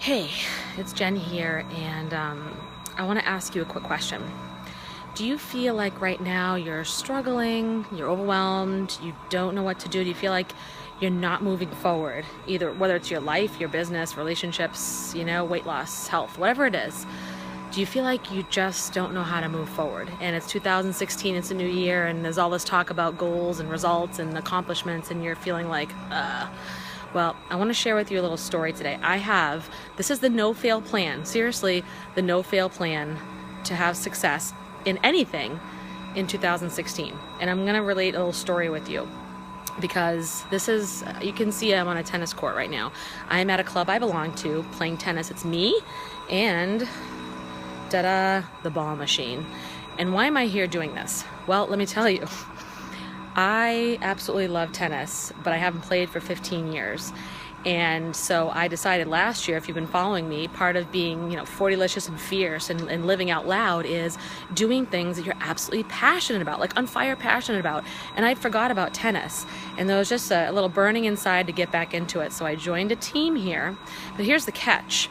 Hey, it's Jen here, and I want to ask you a quick question. Do you feel like right now you're struggling, you're overwhelmed, you don't know what to do? Do you feel like you're not moving forward, either whether it's your life, your business, relationships, weight loss, health, whatever it is? Do you feel like you just don't know how to move forward? And it's 2016, it's a new year, and there's all this talk about goals and results and accomplishments, and you're feeling like, Well, I want to share with you a little story today. This is the no-fail plan. Seriously, the no-fail plan to have success in anything in 2016. And I'm going to relate a little story with you because you can see I'm on a tennis court right now. I'm at a club I belong to playing tennis. It's me and the ball machine. And why am I here doing this? Well, let me tell you. I absolutely love tennis, but I haven't played for 15 years. And so I decided last year, if you've been following me, part of being, 40licious and fierce and living out loud is doing things that you're absolutely passionate about, like on fire passionate about. And I forgot about tennis. And there was just a little burning inside to get back into it. So I joined a team here. But here's the catch.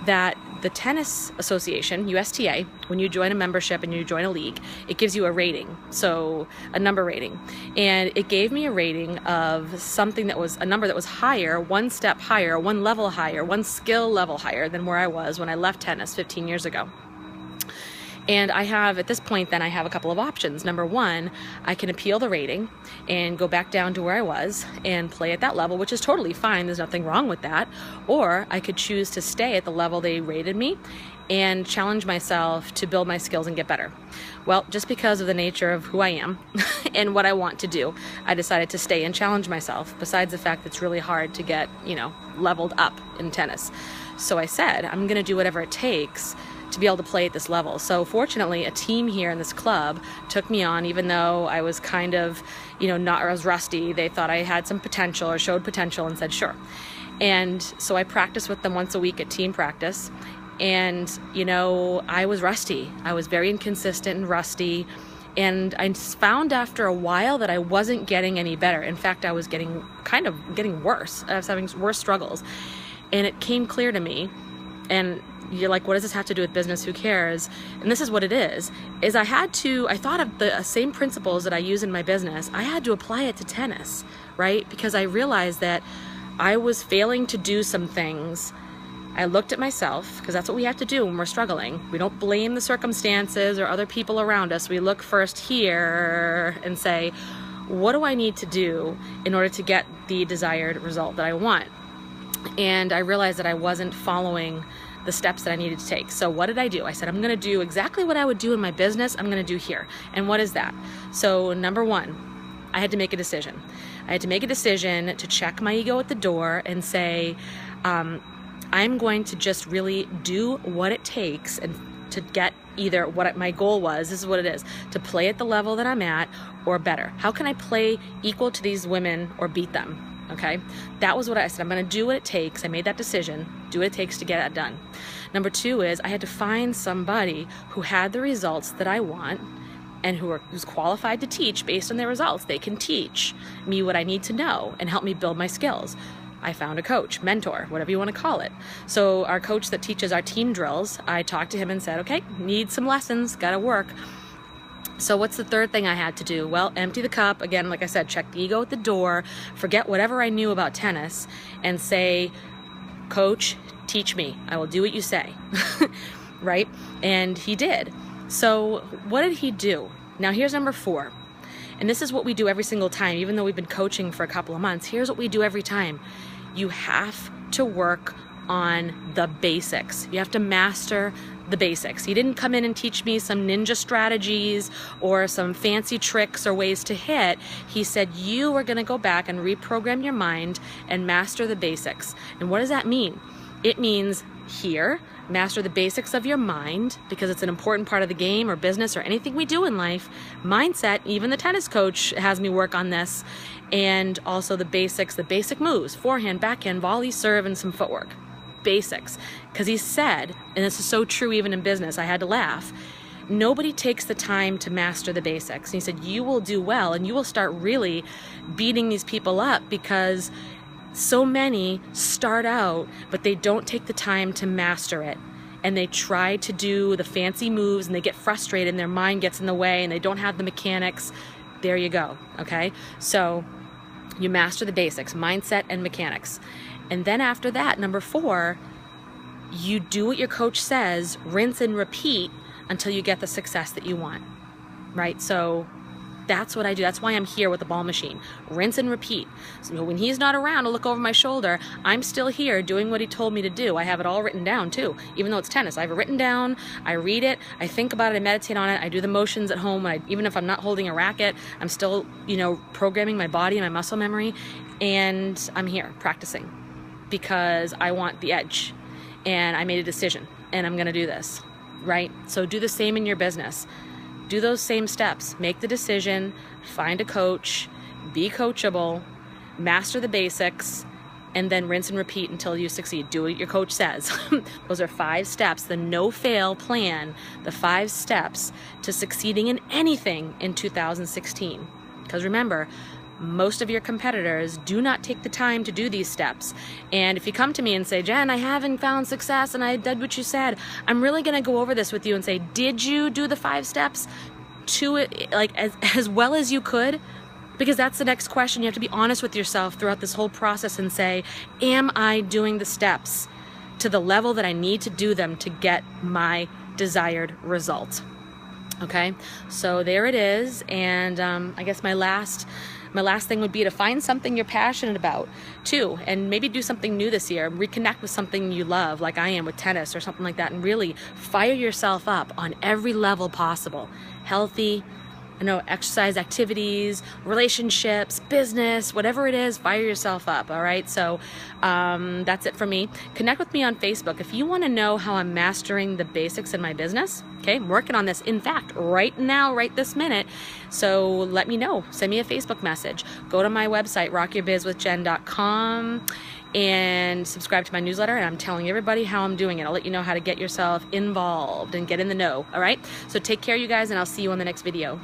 That the Tennis Association, USTA, when you join a membership and you join a league, it gives you a rating, so a number rating. And it gave me a rating of something that was a number that was higher, one step higher, one level higher, one skill level higher than where I was when I left tennis 15 years ago. And at this point, I have a couple of options. Number one, I can appeal the rating and go back down to where I was and play at that level, which is totally fine. There's nothing wrong with that. Or I could choose to stay at the level they rated me and challenge myself to build my skills and get better. Well, just because of the nature of who I am and what I want to do, I decided to stay and challenge myself, besides the fact that it's really hard to get, leveled up in tennis. So I said, I'm going to do whatever it takes to be able to play at this level. So fortunately, a team here in this club took me on, even though I was kind of, not as rusty. They thought I had some potential or showed potential and said, sure. And so I practiced with them once a week at team practice. And, I was rusty. I was very inconsistent and rusty. And I found after a while that I wasn't getting any better. In fact, I was getting worse. I was having worse struggles. And it came clear to me, and you're like, what does this have to do with business? Who cares? And this is what it is I thought of the same principles that I use in my business. I had to apply it to tennis, right? Because I realized that I was failing to do some things. I looked at myself, because that's what we have to do when we're struggling. We don't blame the circumstances or other people around us. We look first here and say, what do I need to do in order to get the desired result that I want? And I realized that I wasn't following the steps that I needed to take. So what did I do? I said, I'm going to do exactly what I would do in my business. I'm going to do here. And what is that? So number one, I had to make a decision. I had to make a decision to check my ego at the door and say, I'm going to just really do what it takes and to get either what my goal was, this is what it is, to play at the level that I'm at or better. How can I play equal to these women or beat them? Okay, that was what I said. I'm going to do what it takes. I made that decision, do what it takes to get that done. Number two is I had to find somebody who had the results that I want and who's qualified to teach based on their results. They can teach me what I need to know and help me build my skills. I found a coach, mentor, whatever you want to call it. So our coach that teaches our team drills, I talked to him and said, okay, need some lessons, got to work. So what's the third thing I had to do? Well, empty the cup. Again, like I said, check the ego at the door, forget whatever I knew about tennis, and say, Coach, teach me. I will do what you say, right? And he did. So what did he do? Now here's number 4. And this is what we do every single time, even though we've been coaching for a couple of months. Here's what we do every time. You have to work on the basics. You have to master the basics. He didn't come in and teach me some ninja strategies or some fancy tricks or ways to hit. He said, you are going to go back and reprogram your mind and master the basics. And what does that mean? It means here, master the basics of your mind, because it's an important part of the game or business or anything we do in life. Mindset, even the tennis coach has me work on this. And also the basics, the basic moves, forehand, backhand, volley, serve, and some footwork. Basics. Because he said, and this is so true even in business, I had to laugh, nobody takes the time to master the basics. And he said, you will do well and you will start really beating these people up because So many start out, but they don't take the time to master it. And they try to do the fancy moves and they get frustrated and their mind gets in the way and they don't have the mechanics. There you go, okay? So you master the basics, mindset and mechanics. And then after that, number 4, you do what your coach says, rinse and repeat until you get the success that you want, right? So that's what I do. That's why I'm here with the ball machine. Rinse and repeat. So when he's not around to look over my shoulder, I'm still here doing what he told me to do. I have it all written down too, even though it's tennis. I have it written down, I read it, I think about it, I meditate on it, I do the motions at home. Even if I'm not holding a racket, I'm still, programming my body and my muscle memory, and I'm here practicing because I want the edge and I made a decision and I'm gonna do this, right? So do the same in your business. Do those same steps. Make the decision, find a coach, be coachable, master the basics, and then rinse and repeat until you succeed. Do what your coach says. Those are 5 steps, the no-fail plan, the 5 steps to succeeding in anything in 2016. Because remember, most of your competitors do not take the time to do these steps. And if you come to me and say, Jen, I haven't found success and I did what you said, I'm really gonna go over this with you and say, did you do the 5 steps to it, like as well as you could? Because that's the next question. You have to be honest with yourself throughout this whole process and say, am I doing the steps to the level that I need to do them to get my desired result? Okay, so there it is. And I guess my last thing would be to find something you're passionate about too, and maybe do something new this year. Reconnect with something you love, like I am with tennis or something like that, and really fire yourself up on every level possible. Healthy, exercise, activities, relationships, business, whatever it is, fire yourself up, all right? So that's it for me. Connect with me on Facebook. If you want to know how I'm mastering the basics in my business, okay, I'm working on this, in fact, right now, right this minute, so let me know. Send me a Facebook message. Go to my website, rockyourbizwithjen.com, and subscribe to my newsletter, and I'm telling everybody how I'm doing it. I'll let you know how to get yourself involved and get in the know, all right? So take care, you guys, and I'll see you on the next video.